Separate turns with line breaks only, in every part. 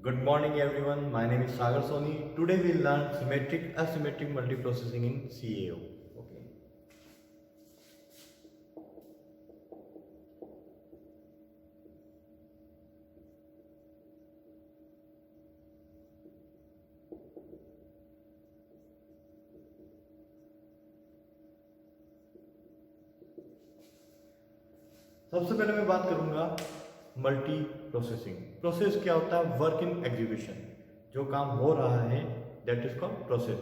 Good morning everyone. My name is Sagar Soni. Today we will learn symmetric asymmetric multiprocessing in CAO. Okay. सबसे पहले मैं बात करूंगा multi processing. Process क्या होता है? Work in execution. जो काम हो रहा है that is called process.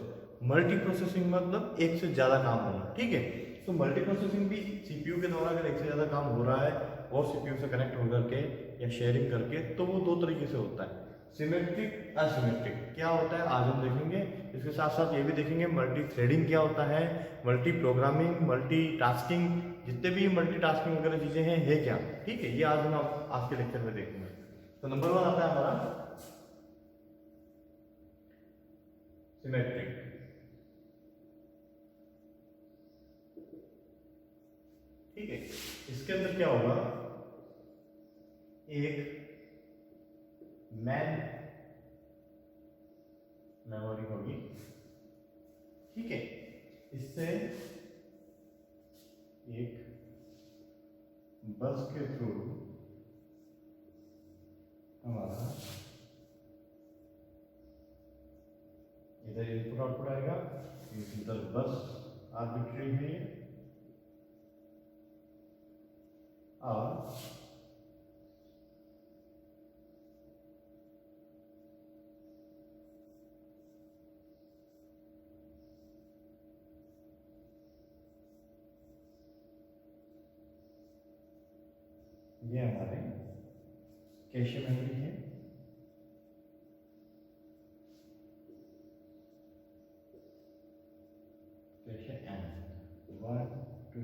Multi processing मतलब एक से ज्यादा काम होना। ठीक है, तो मल्टी प्रोसेसिंग भी सीपीयू के द्वारा अगर एक से ज्यादा काम हो रहा है और सीपीयू से कनेक्ट होकर के या शेयरिंग करके, तो वो दो तरीके से होता है, सिमेट्रिक असिमेट्रिक। क्या होता है आज हम देखेंगे। इसके साथ साथ ये भी देखेंगे मल्टी थ्रेडिंग क्या होता है, मल्टी प्रोग्रामिंग, मल्टी टास्किंग, जितने भी मल्टी टास्किंग वगैरह चीजें हैं है क्या। ठीक है, ये आज हम आज के लेक्चर में देखेंगे। तो नंबर 1 आता है हमारा सिमेट्रिक। ठीक है, इसके अंदर क्या होगा, एक मैन मेमोरी होगी। ठीक है, इससे एक बस के थ्रू हमारा इधर इनपुट आउटपुट आएगा। इधर बस आर्बिट्री है ये, और ये हमारे कैशे मेमोरी है। कैशे एन 1 2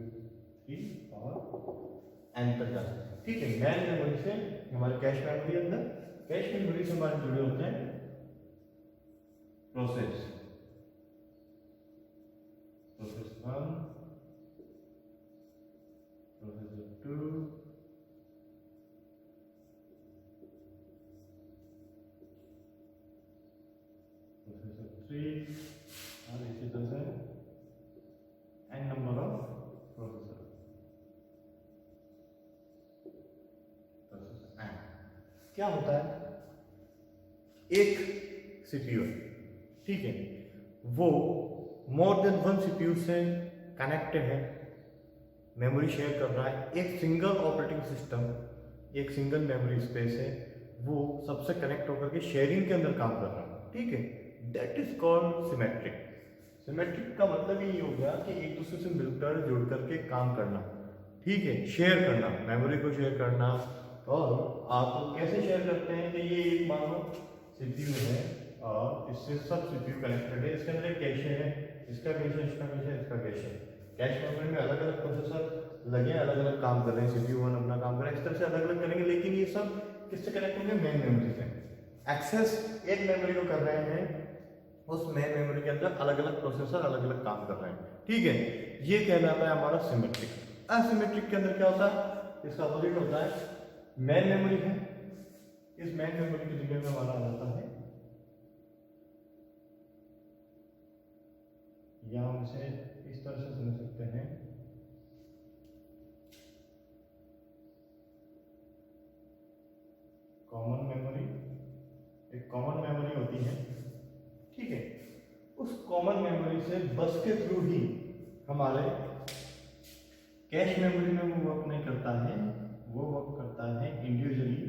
3 और एन तक जा सकते हैं। ठीक है, मैन मेमोरी से हमारे कैश मेमोरी अंदर, कैश मेमोरी से हमारे जुड़े होते हैं प्रोसेस, प्रोसेस 1, प्रोसेस 2, प्रोसेस 3 और इसी तरह से N number of processor. Process N क्या होता है, एक सीपीयू है। ठीक है, वो मोर देन वन सीपीयू से कनेक्टेड है, मेमोरी शेयर कर रहा है। एक सिंगल ऑपरेटिंग सिस्टम, एक सिंगल मेमोरी स्पेस है, वो सबसे कनेक्ट होकर के शेयरिंग के अंदर काम कर रहा है। ठीक है, that is called symmetric. Symmetric का मतलब ये हो गया कि एक दूसरे से मिलकर जुड़ करके काम करना। ठीक है, शेयर करना, मेमोरी को शेयर करना। और आप कैसे शेयर करते हैं कि ये एक मान लो सीपीयू है और इससे सब सीपीयू कनेक्टेड है। इसके अंदर एक कैशे है, इसका कैशे, इसका कैशे, इसका कैशे। कैश मेमोरी में अलग अलग प्रोसेसर लगे, अलग अलग काम कर रहे हैं। सीपीयू 1 अपना काम कर रहा है, इस तरह से अलग अलग करेंगे, लेकिन ये सब किससे कनेक्ट होंगे? मेन मेमोरी से। एक्सेस एक मेमोरी को कर रहे हैं, उस मेन मेमोरी के अंदर अलग अलग प्रोसेसर अलग अलग काम कर रहे हैं। ठीक है, ये कहलाता है हमारा सिमेट्रिक। असिमेट्रिक के अंदर क्या होता है, इसका अपोजिट होता है। मेन मेमोरी है, इस मेन मेमोरी की जगह में हमारा आ जाता है, या हम इसे इस तरह से समझ सकते हैं, कॉमन मेमोरी। एक कॉमन मेमोरी होती है। ठीक है, उस कॉमन मेमोरी से बस के थ्रू ही हमारे कैश मेमोरी में वो वर्क नहीं करता है, वो वर्क करता है इंडिविजुअली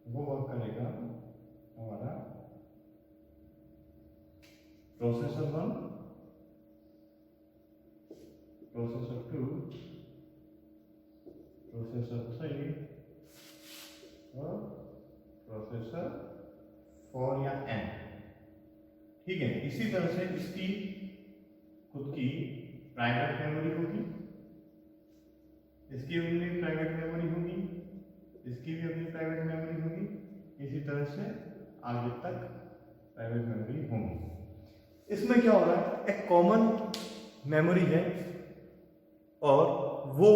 वो वर्क करेगा हमारा प्रोसेसर 1, प्रोसेसर 2, प्रोसेसर 3 और प्रोसेसर 4 या n। ठीक है, इसी तरह से इसकी खुद की प्राइवेट मेमोरी होगी, इसकी अपनी प्राइवेट मेमोरी होगी, इसकी भी अपनी प्राइवेट मेमोरी होगी। इसी तरह तरह से आगे तक प्राइवेट मेमोरी होंगी। इसमें क्या हो रहा है, एक कॉमन मेमोरी है और वो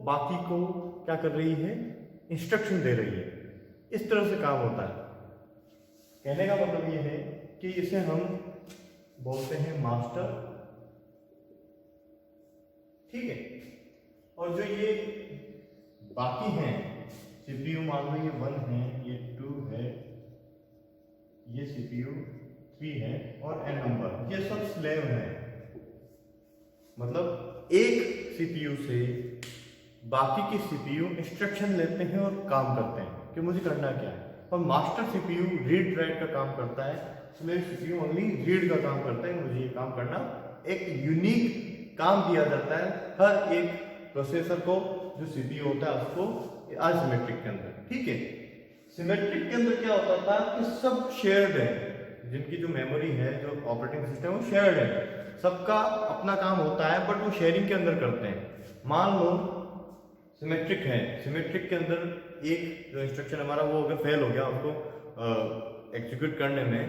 बाकी को क्या कर रही है, इंस्ट्रक्शन दे रही है। इस तरह से काम होता है। कहने का मतलब ये है कि इसे हम बोलते हैं मास्टर, ठीक है। और जो ये बाकी हैं, सीपीयू मान लो ये 1 है, ये 2 है, ये सीपीयू 3 है और n नंबर, ये सब स्लेव हैं। मतलब एक सीपीयू से बाकी के सीपीयू इंस्ट्रक्शन लेते हैं और काम करते हैं कि मुझे करना क्या है। और मास्टर सीपीयू रीड राइट का काम करता है, स्लेव सीपीयू ओनली रीड का काम करता है, मुझे ये काम करना। एक यूनिक काम दिया जाता है हर एक प्रोसेसर को, जो सीपीयू होता है उसको असिमेट्रिक के अंदर, ठीक है। सिमेट्रिक के अंदर क्या होता था कि सब शेयर्ड है, जिनकी जो मेमोरी है, जो ऑपरेटिंग सिस्टम वो शेयर्ड है, सबका अपना काम होता है, बट वो शेयरिंग के अंदर करते हैं। मान लो सिमेट्रिक है, सिमेट्रिक के अंदर एक जो इंस्ट्रक्शन हमारा वो अगर फेल हो गया उसको एग्जीक्यूट करने में,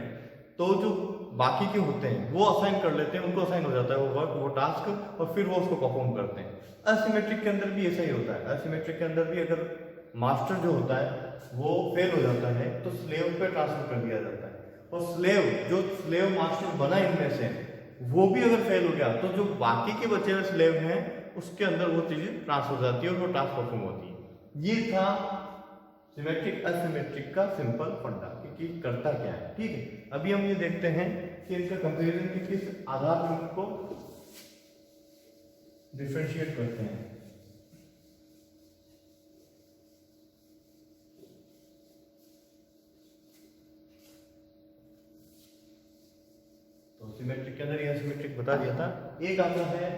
तो जो बाकी के होते हैं वो असाइन कर लेते हैं, उनको असाइन हो जाता है वो वर्क, वो टास्क, और फिर वो उसको परफॉर्म करते हैं। असिमेट्रिक के अंदर भी ऐसा ही होता है। असिमेट्रिक के अंदर भी अगर मास्टर जो होता है वो फेल हो जाता है तो स्लेव पे ट्रांसफर कर दिया जाता है, और स्लेव जो स्लेव मास्टर बना इनमें से वो भी अगर फेल हो गया तो जो बाकी के बचे हुए स्लेव हैं उसके अंदर वो चीजें ट्रांसफर हो जाती है और वो टास्क परफॉर्म होती है। ये था सिमेट्रिक असिमेट्रिक का सिंपल फंडा कि करता क्या है, ठीक है। अभी हम ये देखते हैं कि इनका कंपैरिजन कि किस आधार पर इनको डिफरेंशिएट करते हैं। तो सिमेट्रिक के अंदर यह सिमेट्रिक बता दिया था। एक आता है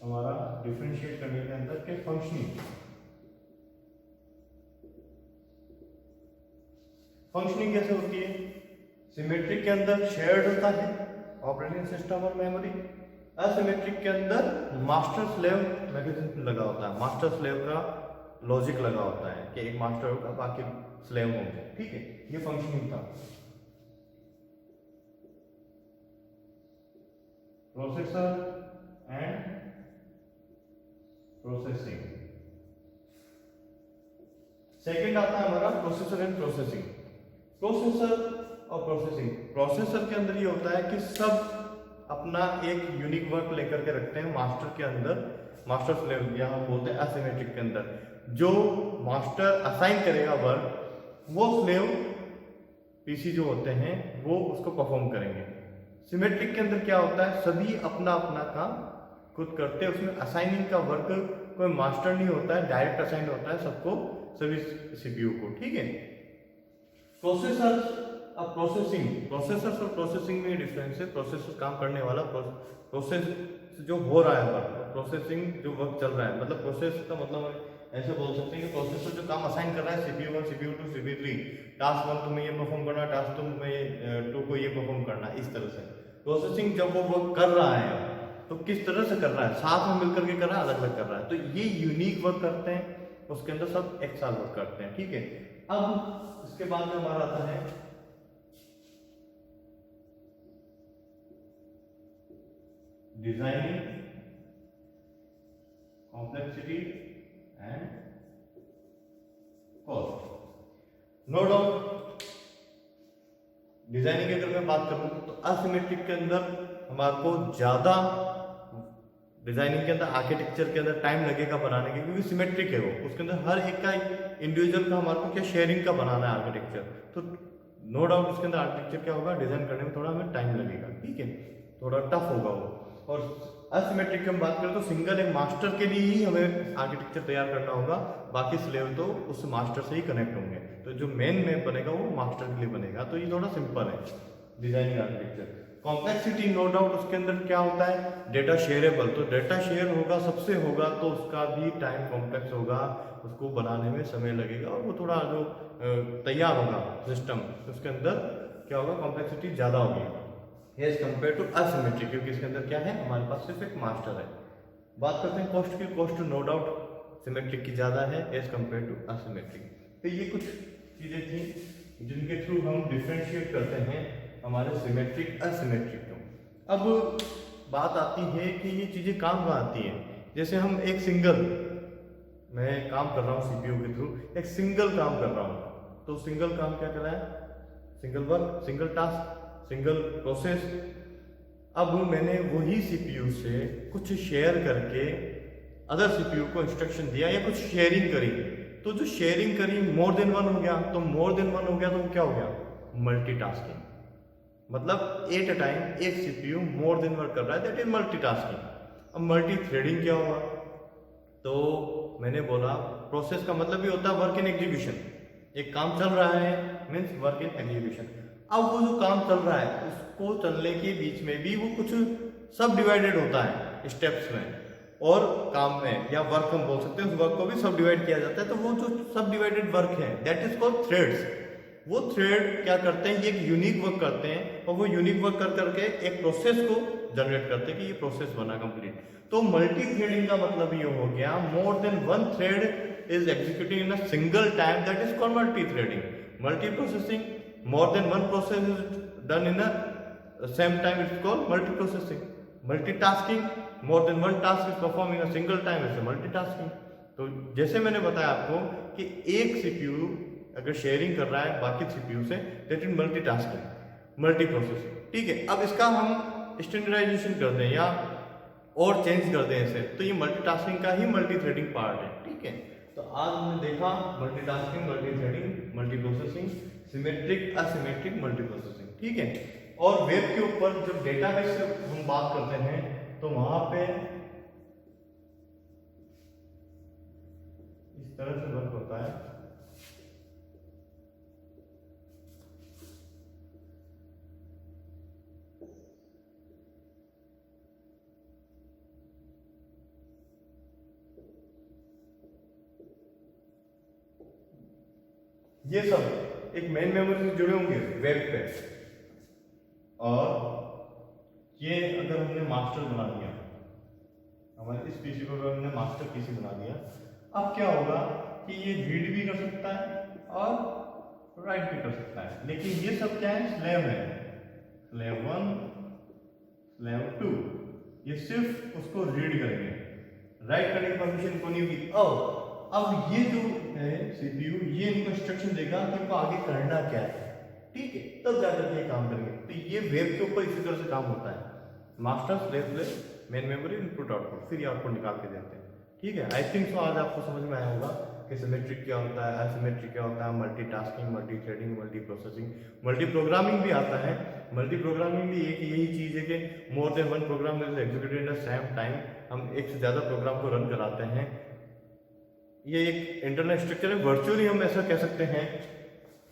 हमारा डिफरेंशिएट करने के अंदर के फंक्शनिंग। फंक्शनिंग कैसे होती है? सिमेट्रिक के अंदर शेयर्ड होता है ऑपरेटिंग सिस्टम और मेमोरी। असिमेट्रिक के अंदर मास्टर स्लेव मैकेनिज्म लगा होता है, मास्टर स्लेव का लॉजिक लगा होता है कि एक मास्टर होगा बाकी स्लेव होंगे, ठीक है। ये फंक्शनिंग था। Processor and processing. सेकंड आता है हमारा प्रोसेसर एंड प्रोसेसिंग। प्रोसेसर और प्रोसेसिंग, प्रोसेसर के अंदर ये होता है कि सब अपना एक यूनिक वर्क लेकर के रखते हैं मास्टर के अंदर, मास्टर स्लेव या हम बोलते हैं असिमेट्रिक के अंदर जो मास्टर असाइन करेगा वर्क वो स्लेव पीसी जो होते हैं वो उसको परफॉर्म करेंगे। सिमेट्रिक के अंदर क्या होता है, सभी अपना अपना काम खुद करते हैं, उसमें असाइनिंग का वर्क कोई मास्टर नहीं होता है, डायरेक्ट असाइन होता है सबको, सभी सीपीयू को, ठीक है। प्रोसेसर और प्रोसेसिंग, प्रोसेसर और प्रोसेसिंग में डिफरेंस है। प्रोसेसर काम करने वाला, प्रोसेस जो हो रहा है वर्क, प्रोसेसिंग जो वर्क चल रहा है, मतलब प्रोसेस का मतलब ऐसे बोल सकते हैं कि प्रोसेसर जो काम असाइन कर रहा है सीपीयू 1 सीपीयू 2 सीपीयू 3, टास्क 1 तुम्हें ये परफॉर्म करना, टास्क 2 को ये परफॉर्म करना, इस तरह से। प्रोसेसिंग जब वो वर्क कर रहा है तो किस तरह से कर रहा है, साथ में मिलकर के कर रहा है, अलग अलग कर रहा है, तो ये यूनिक वर्क करते हैं, उसके अंदर सब एक साथ वर्क करते हैं, ठीक है। अब इसके बाद में हमारा आता है designing complexity and cost. No doubt designing की अगर मैं बात करूं तो असिमेट्रिक के अंदर हमारे को ज्यादा डिजाइनिंग के अंदर, आर्किटेक्चर के अंदर टाइम लगेगा बनाने के, क्योंकि सिमेट्रिक है वो, उसके अंदर हर एक का इंडिविजुअल का हमारे को क्या शेयरिंग का बनाना है आर्किटेक्चर, तो नो डाउट उसके अंदर आर्किटेक्चर क्या होगा, डिजाइन करने में थोड़ा हमें टाइम लगेगा, ठीक है, थोड़ा टफ होगा वो। और असिमेट्रिक की हम बात करें तो सिंगल एक मास्टर के लिए ही हमें आर्किटेक्चर तैयार करना होगा, बाकी स्लेव तो उस मास्टर से ही कनेक्ट होंगे, तो जो मेन मैप बनेगा वो मास्टर के लिए बनेगा, तो ये थोड़ा सिंपल है designing architecture. Complexity no doubt उसके अंदर क्या होता है, डेटा शेयरेबल, तो डेटा शेयर होगा सबसे होगा तो उसका भी टाइम कॉम्प्लेक्स होगा, उसको बनाने में समय लगेगा, और वो थोड़ा जो तैयार होगा सिस्टम उसके अंदर क्या होगा, कॉम्प्लेक्सिटी ज़्यादा होगी एज कम्पेयर टू असिमेट्रिक, क्योंकि इसके अंदर क्या है, हमारे पास सिर्फ एक मास्टर है। बात करते हैं कॉस्ट की, कॉस्ट नो डाउट सिमेट्रिक की ज़्यादा है एज कम्पेयर टू असिमेट्रिक। तो ये कुछ चीज़ें थी जिनके थ्रू हम डिफरेंशिएट करते हैं हमारे सिमेट्रिक असिमेट्रिक को। अब बात आती है कि ये चीज़ें काम कहाँ आती हैं। जैसे हम एक सिंगल, मैं काम कर रहा हूँ सीपीयू के थ्रू, एक सिंगल काम कर रहा हूँ, तो सिंगल काम क्या कर रहा है, single work, single task, single process. अब मैंने वही सीपीयू से कुछ शेयर करके अदर सीपीयू को इंस्ट्रक्शन दिया या कुछ शेयरिंग करी, तो जो शेयरिंग करी मोर देन वन हो गया, तो मोर देन वन हो गया तो क्या हो गया, मल्टीटास्किंग। मतलब एट अ टाइम एक सीपीयू मोर देन वर्क कर रहा है, दैट इज मल्टीटास्किंग। अब मल्टी थ्रेडिंग क्या हुआ, तो मैंने बोला प्रोसेस का मतलब ही होता है वर्क इन एग्जीक्यूशन। एक काम चल रहा है मीन्स वर्क इन एग्जीक्यूशन। अब वो जो काम चल रहा है उसको चलने के बीच में भी वो कुछ सब डिवाइडेड होता है स्टेप्स में और काम में, या वर्क हम बोल सकते हैं, उस वर्क को भी सब डिवाइड किया जाता है। तो वो जो सब डिवाइडेड वर्क है दैट इज कॉल्ड थ्रेड्स। वो थ्रेड क्या करते हैं, ये एक यूनिक वर्क करते हैं और वो यूनिक वर्क कर करके एक प्रोसेस को जनरेट करते हैं कि ये प्रोसेस बना कंप्लीट। तो मल्टी थ्रेडिंग का मतलब ये हो गया मोर than one thread is executing in a single time, that is called multi threading. Multi processing, more than one process is done in a same time, it's called multi processing. Multitasking, more than one task is perform in a single time, it's multitasking. तो जैसे मैंने बताया आपको कि एक CPU अगर sharing कर रहा है बाकी सीपीयू से, that is multitasking, multi processing. ठीक है, अब इसका हम स्टैंडर्डाइजेशन कर दें या और चेंज कर दें इसे, तो ये मल्टीटास्किंग का ही मल्टी थ्रेडिंग पार्ट है। ठीक है, तो आज हमने देखा multitasking, multi threading, multi processing, symmetric asymmetric multi processing. ठीक है, और वेब के ऊपर जब डेटाबेस से हम बात करते हैं तो वहां पे इस तरह से वर्क होता है। ये सब एक मेन मेमोरी से जुड़े होंगे वेब पे, और ये अगर हमने मास्टर बना दिया, हमारे इस पीसी को अगर हमने मास्टर पीसी बना दिया, अब क्या होगा कि ये रीड भी कर सकता है और राइट भी कर सकता है। लेकिन ये सब क्या है, स्लैब है, स्लैब 1, स्लैब 2, ये सिर्फ उसको रीड करेंगे, राइट करने की परमिशन को नहीं होगी। अब ये जो है सीपीयू, ये इनको इंस्ट्रक्शन देगा कि इनको आगे करना क्या है। ठीक है, तब जाकर के काम करेंगे। तो ये वेब के ऊपर इसी तरह से काम होता है, master slave play main memory input output, फिर ये आउटपुट निकाल के देते हैं। ठीक है, आई थिंक सो आज आपको समझ में आया होगा कि सिमेट्रिक क्या होता है, असिमेट्रिक क्या होता है, multitasking, multi threading, multi processing, multi programming भी आता है। मल्टी प्रोग्रामिंग भी एक यही चीज है कि more than one program is executed in the same time, हम एक से ज्यादा प्रोग्राम को रन कराते हैं। ये एक इंटरनल स्ट्रक्चर है, वर्चुअली हम ऐसा कह सकते हैं।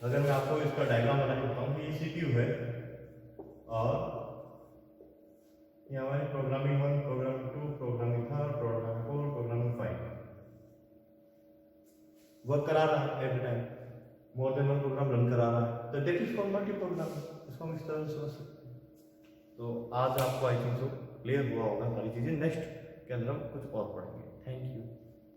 अगर मैं आपको इसका डायग्राम बना देता हूँ कि ये सीपीयू है और ये हमारे programming 1, programming 2, programming 3, programming 4, programming 5 work करा रहा है at time, more than one program run करा रहा है, तो that is called multi programming. इसको हम इस तरह से समझ सकते हैं। तो आज आपको आई थिंक सो क्लियर हुआ होगा सारी चीजें। नेक्स्ट के अंदर हम कुछ और पढ़ेंगे। Thank you.